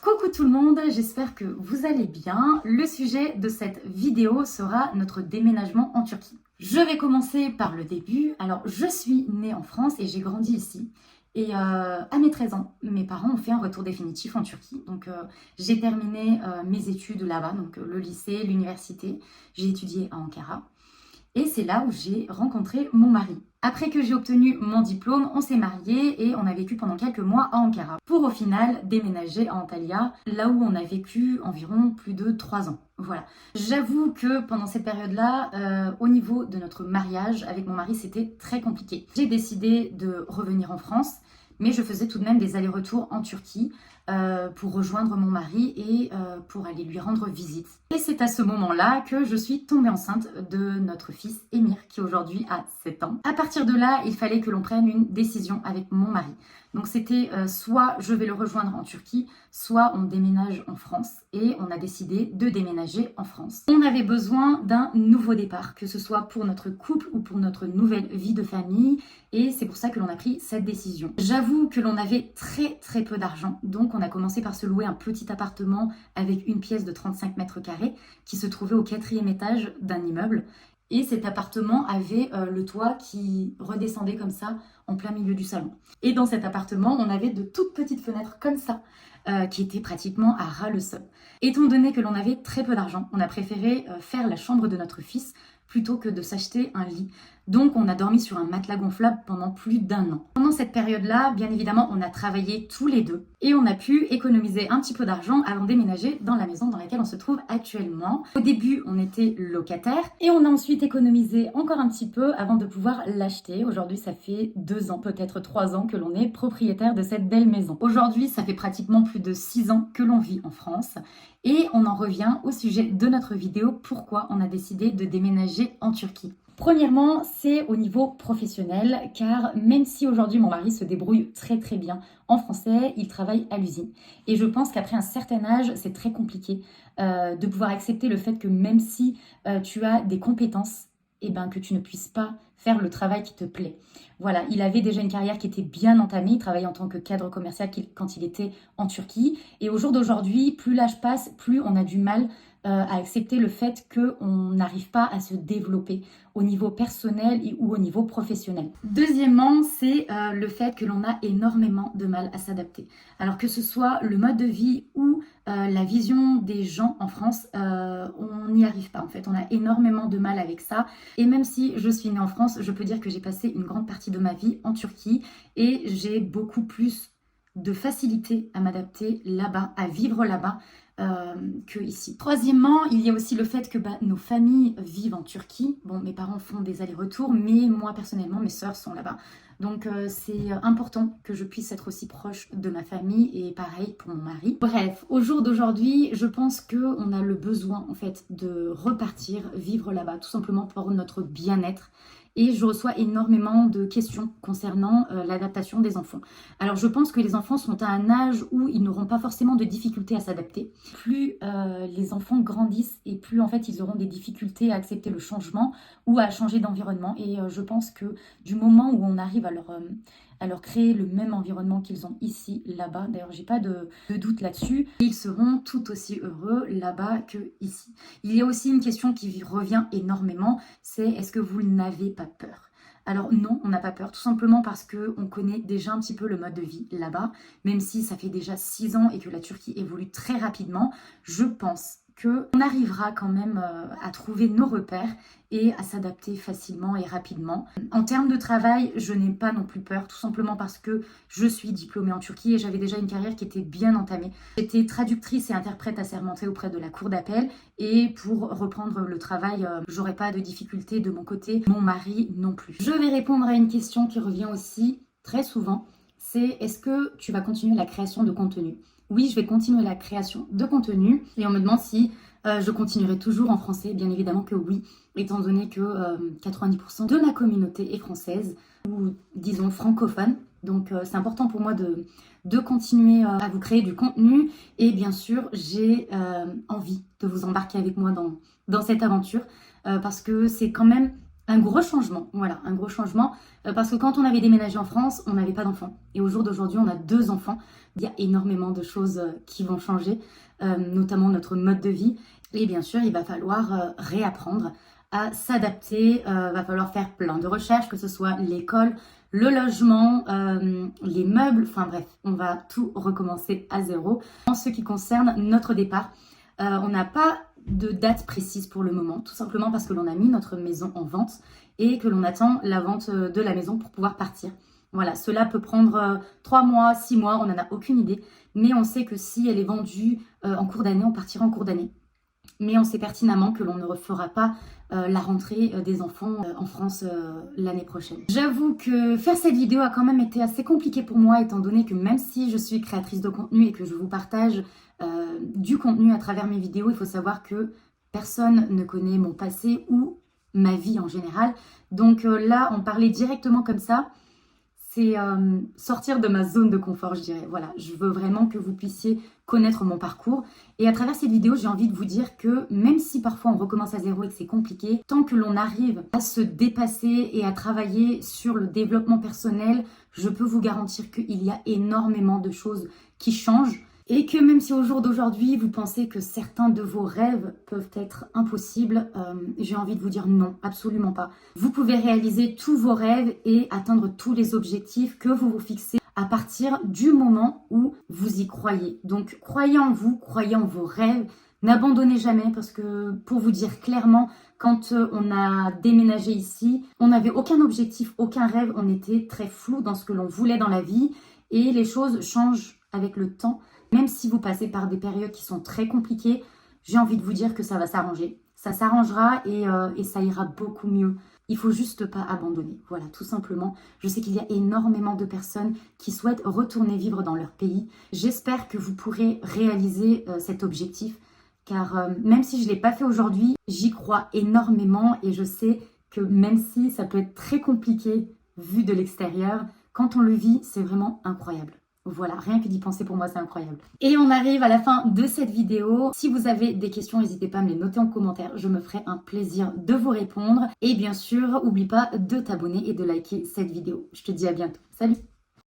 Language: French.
Coucou tout le monde, j'espère que vous allez bien. Le sujet de cette vidéo sera notre déménagement en Turquie. Je vais commencer par le début. Alors, je suis née en France et j'ai grandi ici. Et à mes 13 ans, mes parents ont fait un retour définitif en Turquie. Donc, j'ai terminé mes études là-bas, donc le lycée, l'université. J'ai étudié à Ankara. Et c'est là où j'ai rencontré mon mari. Après que j'ai obtenu mon diplôme, on s'est mariés et on a vécu pendant quelques mois à Ankara. Pour au final déménager à Antalya, là où on a vécu environ plus de 3 ans. Voilà. J'avoue que pendant cette période-là, au niveau de notre mariage avec mon mari, c'était très compliqué. J'ai décidé de revenir en France, mais je faisais tout de même des allers-retours en Turquie pour rejoindre mon mari et pour aller lui rendre visite. Et c'est à ce moment-là que je suis tombée enceinte de notre fils Emir, qui aujourd'hui a 7 ans. À partir de là, il fallait que l'on prenne une décision avec mon mari. Donc c'était soit je vais le rejoindre en Turquie, soit on déménage en France. Et on a décidé de déménager en France. On avait besoin d'un nouveau départ, que ce soit pour notre couple ou pour notre nouvelle vie de famille. Et c'est pour ça que l'on a pris cette décision. J'avoue que l'on avait très peu d'argent. Donc on a commencé par se louer un petit appartement avec une pièce de 35 mètres carrés qui se trouvait au 4e étage d'un immeuble. Et cet appartement avait le toit qui redescendait comme ça en plein milieu du salon. Et dans cet appartement, on avait de toutes petites fenêtres comme ça, qui étaient pratiquement à ras le sol. Étant donné que l'on avait très peu d'argent, on a préféré faire la chambre de notre fils plutôt que de s'acheter un lit. Donc on a dormi sur un matelas gonflable pendant plus d'1 an. Pendant cette période-là, bien évidemment, on a travaillé tous les deux et on a pu économiser un petit peu d'argent avant de déménager dans la maison dans laquelle on se trouve actuellement. Au début, on était locataire et on a ensuite économisé encore un petit peu avant de pouvoir l'acheter. Aujourd'hui, ça fait 2 ans, peut-être 3 ans que l'on est propriétaire de cette belle maison. Aujourd'hui, ça fait pratiquement plus de 6 ans que l'on vit en France. Et on en revient au sujet de notre vidéo, pourquoi on a décidé de déménager en Turquie. Premièrement, c'est au niveau professionnel, car même si aujourd'hui mon mari se débrouille très bien en français, il travaille à l'usine. Et je pense qu'après un certain âge, c'est très compliqué de pouvoir accepter le fait que même si tu as des compétences, eh ben, que tu ne puisses pas faire le travail qui te plaît. Voilà, il avait déjà une carrière qui était bien entamée, il travaillait en tant que cadre commercial quand il était en Turquie. Et au jour d'aujourd'hui, plus l'âge passe, plus on a du mal à accepter le fait qu'on n'arrive pas à se développer au niveau personnel ou au niveau professionnel. Deuxièmement, c'est le fait que l'on a énormément de mal à s'adapter. Alors que ce soit le mode de vie ou la vision des gens en France, on n'y arrive pas en fait. On a énormément de mal avec ça. Et même si je suis née en France, je peux dire que j'ai passé une grande partie de ma vie en Turquie et j'ai beaucoup plus de facilité à m'adapter là-bas, à vivre là-bas, que ici. Troisièmement, il y a aussi le fait que nos familles vivent en Turquie. Bon, mes parents font des allers-retours, mais moi personnellement, mes sœurs sont là-bas. Donc c'est important que je puisse être aussi proche de ma famille et pareil pour mon mari. Bref, au jour d'aujourd'hui, je pense qu'on a le besoin en fait de repartir vivre là-bas, tout simplement pour notre bien-être. Et je reçois énormément de questions concernant l'adaptation des enfants. Alors je pense que les enfants sont à un âge où ils n'auront pas forcément de difficultés à s'adapter. Plus les enfants grandissent et plus en fait ils auront des difficultés à accepter le changement ou à changer d'environnement. Et je pense que du moment où on arrive à leur créer le même environnement qu'ils ont ici, là-bas, d'ailleurs j'ai pas de doute là-dessus, ils seront tout aussi heureux là-bas que ici. Il y a aussi une question qui revient énormément, c'est est-ce que vous n'avez pas peur ? Alors non, on n'a pas peur, tout simplement parce qu'on connaît déjà un petit peu le mode de vie là-bas, même si ça fait déjà 6 ans et que la Turquie évolue très rapidement, je pense qu'on arrivera quand même à trouver nos repères et à s'adapter facilement et rapidement. En termes de travail, je n'ai pas non plus peur, tout simplement parce que je suis diplômée en Turquie et j'avais déjà une carrière qui était bien entamée. J'étais traductrice et interprète assermentée auprès de la cour d'appel et pour reprendre le travail, j'aurais pas de difficulté de mon côté, mon mari non plus. Je vais répondre à une question qui revient aussi très souvent, c'est est-ce que tu vas continuer la création de contenu ? Oui, je vais continuer la création de contenu et on me demande si je continuerai toujours en français. Bien évidemment que oui, étant donné que 90% de ma communauté est française ou disons francophone. Donc c'est important pour moi de continuer à vous créer du contenu et bien sûr j'ai envie de vous embarquer avec moi dans cette aventure parce que c'est quand même un gros changement, voilà, un gros changement, parce que quand on avait déménagé en France, on n'avait pas d'enfants. Et au jour d'aujourd'hui, on a 2 enfants. Il y a énormément de choses qui vont changer, notamment notre mode de vie. Et bien sûr, il va falloir réapprendre à s'adapter, va falloir faire plein de recherches, que ce soit l'école, le logement, les meubles, enfin bref, on va tout recommencer à zéro. En ce qui concerne notre départ, on n'a pas de date précise pour le moment, tout simplement parce que l'on a mis notre maison en vente et que l'on attend la vente de la maison pour pouvoir partir. Voilà, cela peut prendre 3 mois, 6 mois, on n'en a aucune idée, mais on sait que si elle est vendue en cours d'année, on partira en cours d'année. Mais on sait pertinemment que l'on ne refera pas la rentrée des enfants en France l'année prochaine. J'avoue que faire cette vidéo a quand même été assez compliqué pour moi, étant donné que même si je suis créatrice de contenu et que je vous partage du contenu à travers mes vidéos, il faut savoir que personne ne connaît mon passé ou ma vie en général. Donc là, en parler directement comme ça, c'est sortir de ma zone de confort, je dirais. Voilà, je veux vraiment que vous puissiez connaître mon parcours. Et à travers cette vidéo, j'ai envie de vous dire que même si parfois on recommence à zéro et que c'est compliqué, tant que l'on arrive à se dépasser et à travailler sur le développement personnel, je peux vous garantir qu'il y a énormément de choses qui changent. Et que même si au jour d'aujourd'hui, vous pensez que certains de vos rêves peuvent être impossibles, j'ai envie de vous dire non, absolument pas. Vous pouvez réaliser tous vos rêves et atteindre tous les objectifs que vous vous fixez à partir du moment où vous y croyez. Donc croyez en vous, croyez en vos rêves, n'abandonnez jamais parce que pour vous dire clairement, quand on a déménagé ici, on n'avait aucun objectif, aucun rêve, on était très flou dans ce que l'on voulait dans la vie et les choses changent avec le temps. Même si vous passez par des périodes qui sont très compliquées, j'ai envie de vous dire que ça va s'arranger. Ça s'arrangera et ça ira beaucoup mieux. Il faut juste pas abandonner. Voilà, tout simplement. Je sais qu'il y a énormément de personnes qui souhaitent retourner vivre dans leur pays. J'espère que vous pourrez réaliser cet objectif. Car même si je ne l'ai pas fait aujourd'hui, j'y crois énormément et je sais que même si ça peut être très compliqué vu de l'extérieur, quand on le vit, c'est vraiment incroyable. Voilà, rien que d'y penser pour moi, c'est incroyable. Et on arrive à la fin de cette vidéo. Si vous avez des questions, n'hésitez pas à me les noter en commentaire. Je me ferai un plaisir de vous répondre. Et bien sûr, n'oublie pas de t'abonner et de liker cette vidéo. Je te dis à bientôt. Salut!